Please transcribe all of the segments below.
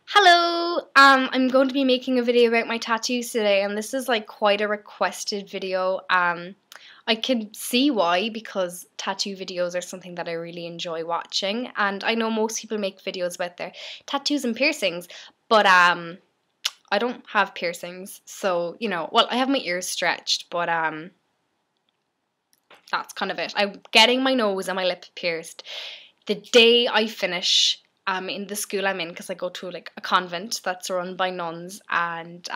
Hello! I'm going to be making a video about my tattoos today, and this is like quite a requested video. I can see why, because tattoo videos are something that I really enjoy watching, and I know most people make videos about their tattoos and piercings, but I don't have piercings, so well, I have my ears stretched, but that's kind of it. I'm getting my nose and my lip pierced the day I finish in the school I'm in, because I go to like a convent that's run by nuns and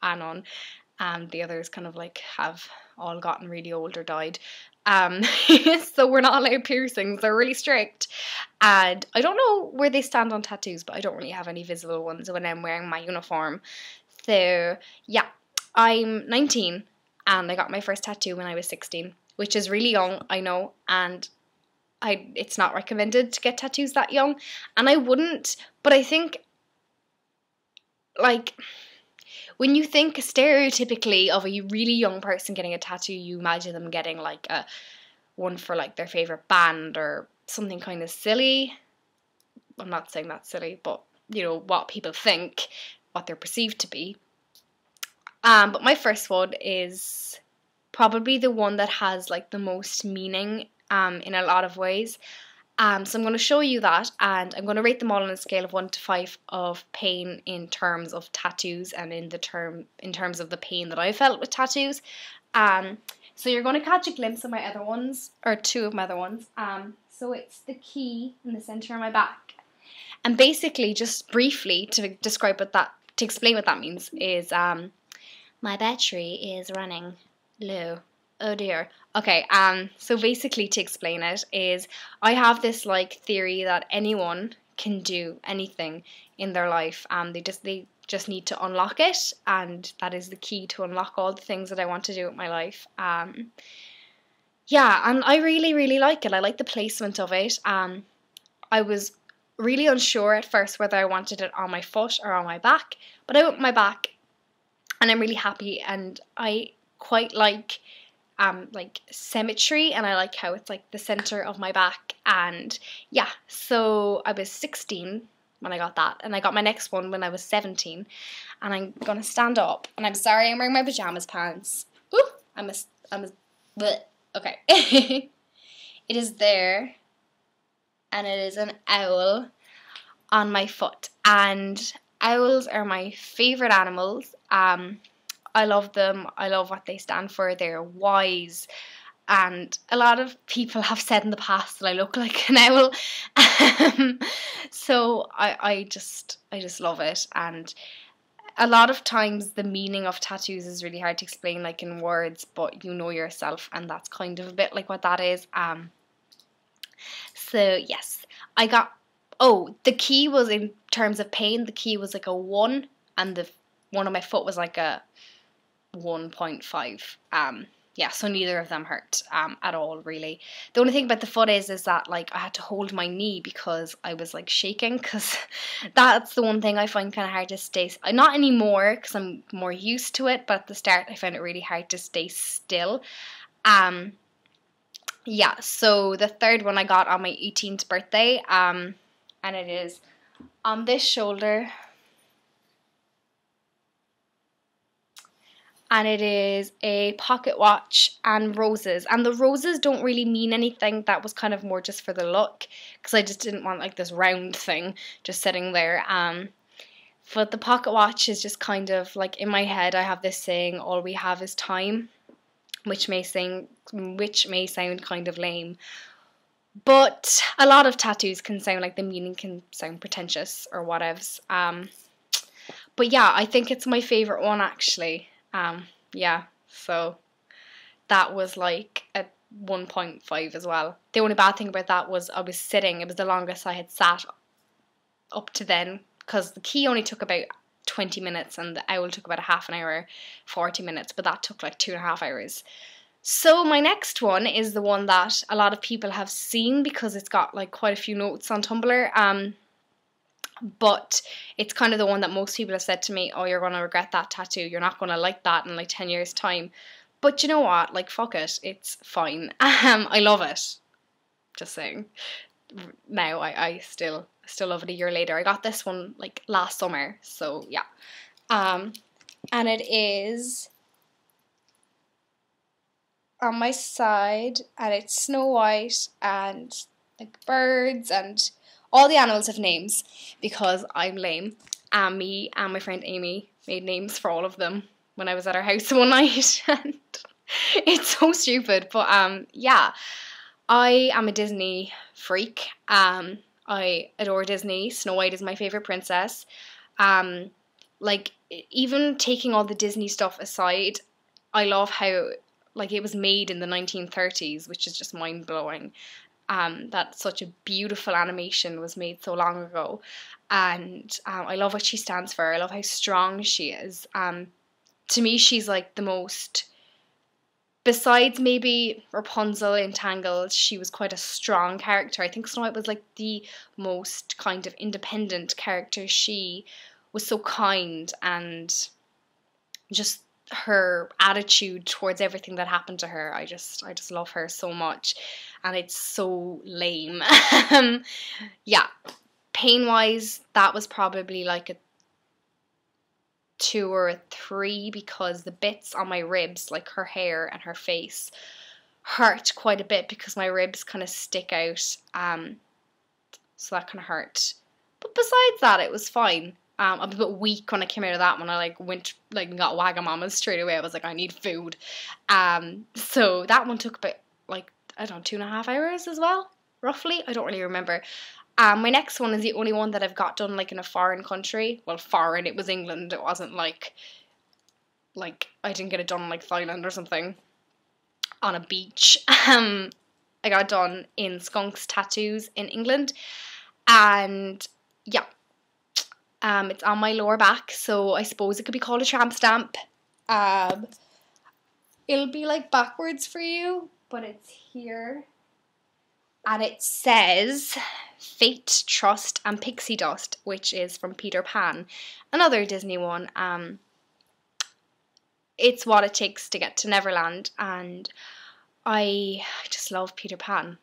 Anon, and the others kind of like have all gotten really old or died. Um, so we're not allowed piercings. They're really strict, and I don't know where they stand on tattoos, but I don't really have any visible ones when I'm wearing my uniform. So yeah, I'm 19 and I got my first tattoo when I was 16, which is really young, I know, and it's not recommended to get tattoos that young, and I wouldn't, but I think, like, when you think stereotypically of a really young person getting a tattoo, you imagine them getting like a one for like their favorite band or something kind of silly. I'm not saying that's silly, but what people think, what they're perceived to be. But my first one is probably the one that has like the most meaning in a lot of ways. So I'm going to show you that, and I'm going to rate them all on a scale of 1 to 5 of pain in terms of tattoos and in terms of the pain that I felt with tattoos. So you're going to catch a glimpse of my other ones, or two of my other ones. So it's the key in the center of my back, and basically, just briefly to explain what that means is my battery is running low. Oh dear. Okay, so basically to explain it is I have this like theory that anyone can do anything in their life. They just need to unlock it, and that is the key to unlock all the things that I want to do with my life. Yeah, and I really, really like it. I like the placement of it. I was really unsure at first whether I wanted it on my foot or on my back, but I went my back, and I'm really happy, and I quite like symmetry, and I like how it's like the center of my back. And yeah, so I was 16 when I got that, and I got my next one when I was 17. And I'm gonna stand up, and I'm sorry I'm wearing my pajamas pants. Ooh, bleh. Okay. It is there, and it is an owl on my foot, and owls are my favorite animals. I love them. I love what they stand for. They're wise. And a lot of people have said in the past that I look like an owl. So I just love it. And a lot of times the meaning of tattoos is really hard to explain like in words, but you know yourself, and that's kind of a bit like what that is. So yes, I got, oh, the key was, in terms of pain, the key was like a 1, and the one on my foot was like a 1.5. Yeah, so neither of them hurt at all, really. The only thing about the foot is that like I had to hold my knee because I was like shaking, because that's the one thing I find kind of hard to stay, not anymore because I'm more used to it, but at the start I found it really hard to stay still. Yeah, so the third one I got on my 18th birthday, and it is on this shoulder, and it is a pocket watch and roses. And the roses don't really mean anything. That was kind of more just for the look, because I just didn't want like this round thing just sitting there. But the pocket watch is just kind of like, in my head I have this saying, all we have is time, which may sound kind of lame. But a lot of tattoos can sound like the meaning can sound pretentious or whatevs. But yeah, I think it's my favourite one actually. Yeah, so that was like a 1.5 as well. The only bad thing about that was I was sitting. It was the longest I had sat up to then, because the key only took about 20 minutes and the owl took about a half an hour, 40 minutes, but that took like 2.5 hours. So my next one is the one that a lot of people have seen because it's got like quite a few notes on Tumblr. But it's kind of the one that most people have said to me, oh, you're going to regret that tattoo. You're not going to like that in like 10 years' time. But you know what? Like, fuck it. It's fine. I love it. Just saying. Now, I still still love it a year later. I got this one like last summer, so yeah. And it is on my side, and it's Snow White and like birds, and all the animals have names because I'm lame. And me and my friend Amy made names for all of them when I was at our house one night, and it's so stupid. But yeah, I am a Disney freak. I adore Disney. Snow White is my favorite princess. Like, even taking all the Disney stuff aside, I love how like it was made in the 1930s, which is just mind blowing. That such a beautiful animation was made so long ago, and I love what she stands for. I love how strong she is. To me, she's like the most. Besides maybe Rapunzel in Tangled, she was quite a strong character. I think Snow White was like the most kind of independent character. She was so kind, and just her attitude towards everything that happened to her, I just love her so much, and it's so lame. Yeah, pain wise, that was probably like a 2 or a 3, because the bits on my ribs, like her hair and her face, hurt quite a bit because my ribs kind of stick out, so that kind of hurt. But besides that, it was fine. I'm a bit weak when I came out of that one. I like went like and got Wagamama's straight away. I was like, I need food. So that one took about like, I don't know, 2.5 hours as well, roughly. I don't really remember. My next one is the only one that I've got done like in a foreign country. Well, foreign, it was England. It wasn't like I didn't get it done in like Thailand or something on a beach. I got it done in Skunks Tattoos in England, and yeah. It's on my lower back, so I suppose it could be called a tramp stamp. It'll be like backwards for you, but it's here. And it says Fate, Trust, and Pixie Dust, which is from Peter Pan, another Disney one. It's what it takes to get to Neverland, and I just love Peter Pan.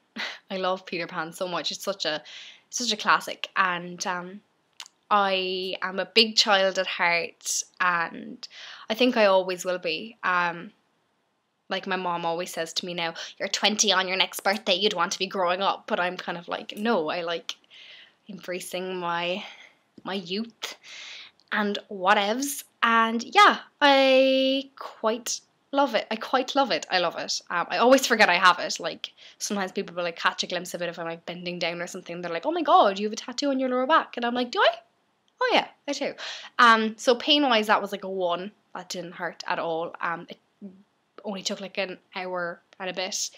I love Peter Pan so much. It's such a classic, and I am a big child at heart, and I think I always will be. Like my mom always says to me now, you're 20 on your next birthday, you'd want to be growing up. But I'm kind of like, no, I like embracing my youth and whatevs. And yeah, I quite love it. I love it. I always forget I have it. Like, sometimes people will like catch a glimpse of it if I'm like bending down or something. They're like, oh my god, you have a tattoo on your lower back. And I'm like, do I? Oh yeah, I do. So pain wise, that was like a 1. That didn't hurt at all. It only took like an hour and a bit,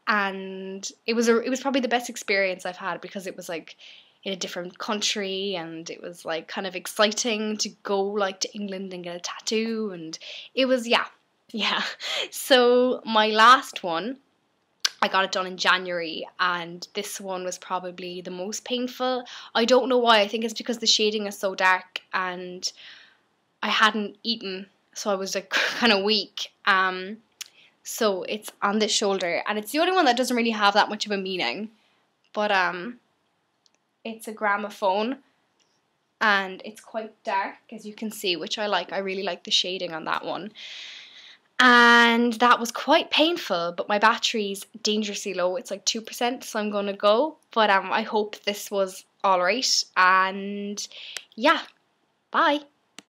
and it was probably the best experience I've had, because it was like in a different country, and it was like kind of exciting to go like to England and get a tattoo, and it was yeah. So my last one, I got it done in January, and this one was probably the most painful. I don't know why. I think it's because the shading is so dark, and I hadn't eaten, so I was like kind of weak. So it's on this shoulder, and it's the only one that doesn't really have that much of a meaning. But it's a gramophone, and it's quite dark, as you can see, which I like. I really like the shading on that one. And that was quite painful, but my battery's dangerously low. It's like 2%, so I'm gonna go. But I hope this was alright, and yeah, bye.